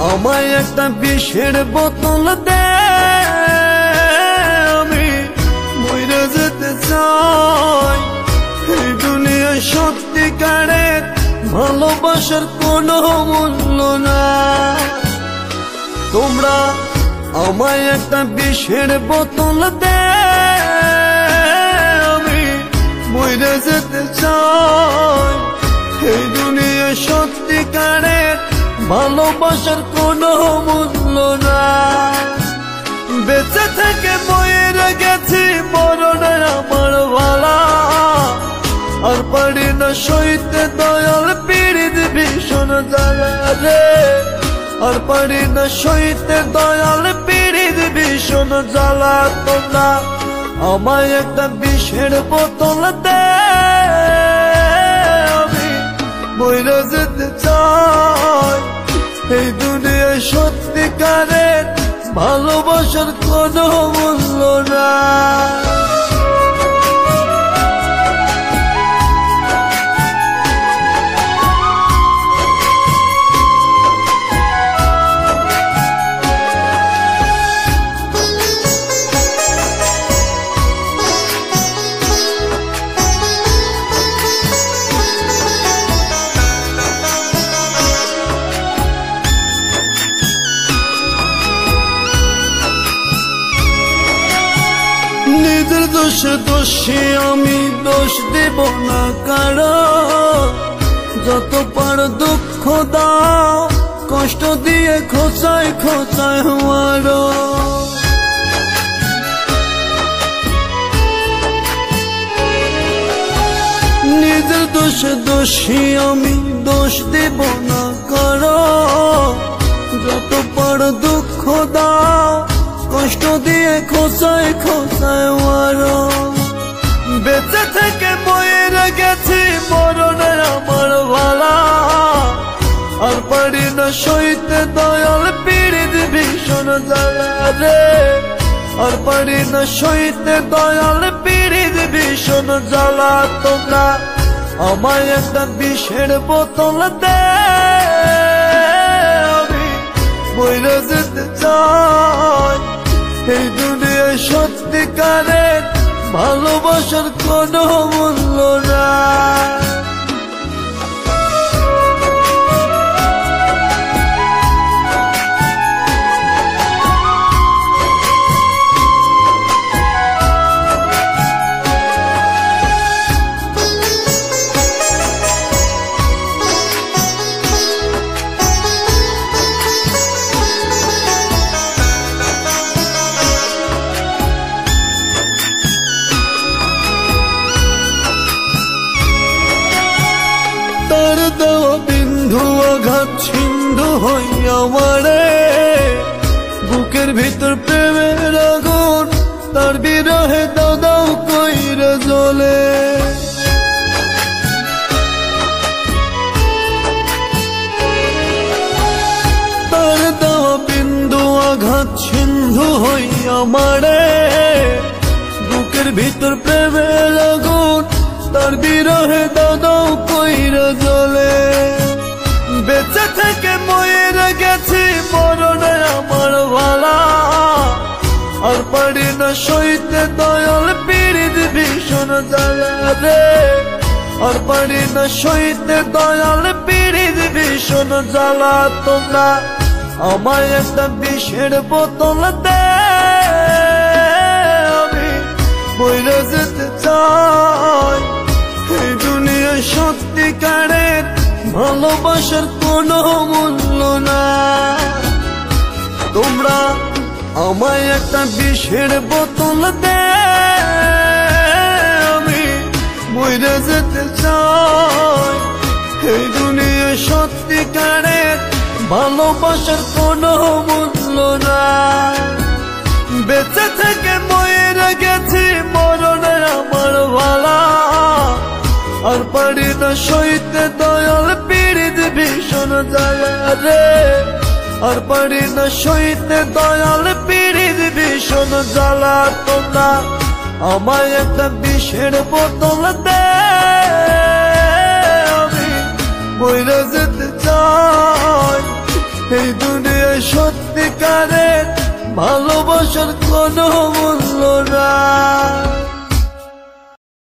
আমায় একটা বিষের বোতল দে, আমি মইরা যেতে চাই। এই দুনিয়ায় সত্যিকারের ভালোবাসার কোনো মূল্য নাই। তোমরা আমায় একটা বিষের বোতল দে, আমি মইরা যেতে চাই। এই দুনিয়ায় সত্যিকারের ভালোবাসার কোনো মূল্য নাই। বেঁচে থেকে মরে গেছি, মরণে আমার ভালা। আর পারি না সইতে দয়াল পীড়িত ভীষণ জ্বালা রে। আর পারি না সইতে দয়াল পীড়িত ভীষণ জ্বালা। তোমরা আমায় একটা বিষের বোতল দে, আমি মইরা যেতে চাই। এই দুনিয়ায় সত্যিকারের ভালোবাসার কোনো মূল্য নাই। নিজের দোষে দোষী আমি, দোষ দেব না কারো। যত পার দুঃখ দাও, কষ্ট দিয়ে খোঁচায় খোঁচায় মারো। নিজের দোষে দোষী আমি, দোষ দেব না কারো। যত পার দুঃখ দাও, কষ্ট দিয়ে খোঁচায় খোঁচায় মারো। বেঁচে থেকে মরে গেছি, মরণে আমার ভালা। আর পারি না সইতে দয়াল পীড়িত ভীষণ জ্বালা রে। আর পারি না সইতে দয়াল পীড়িত ভীষণ জ্বালা। তোমরা আমায় একটা বিষের বোতল দে, আমি মইরা যেতে চাই। এই দুনিয়ায় সত্যিকারের ভালোবাসার কোনো মূল্য নাই। তার দেওয়া বিন্ধু আঘাত সিন্ধু হইয়া মারে। বুকের ভিতর প্রেমের আগুন, তার বিরহে দাও দাও কইরা জ্বলে। তার দেওয়া বিন্দু আঘাত সিন্ধু হইয়া মারে। বুকের ভিতর প্রেমের আগুন, তার বিরহে দাও দাও কইরা জ্বলে। বেঁচে থেকে মরে গেছি, মরণে আমার ভালা। আর পারি না সইতে দয়াল পীড়িত ভীষণ জ্বালা রে। আর পারি না সইতে দয়াল পীড়িত ভীষণ জ্বালা। তোমরা আমায় একটা বিষের বোতল দে, আমি মইরা যেতে চাই। এই দুনিয়ায় সত্যিকারের ভালোবাসার কোনো মূল্য নাই। তোমরা আমায় একটা বিষের বোতল দে, আমি মইরা যেতে চাই। এই দুনিয়ায় সত্যিকারের ভালোবাসার কোনো মূল্য নাই। বেঁচে থেকে মরে গেছি, মরণে আমার ভালা। আর পারি না সইতে দয়াল পীড়িত ভীষণ জ্বালা রে। আর পারি না সইতে দয়াল পীড়িত ভীষণ জ্বালা। তোমরা আমায় একটা বিষের বোতল দে, আমি মইরা যেতে চাই। এই দুনিয়ায় সত্যিকারের ভালোবাসার কোনো মূল্য নাই।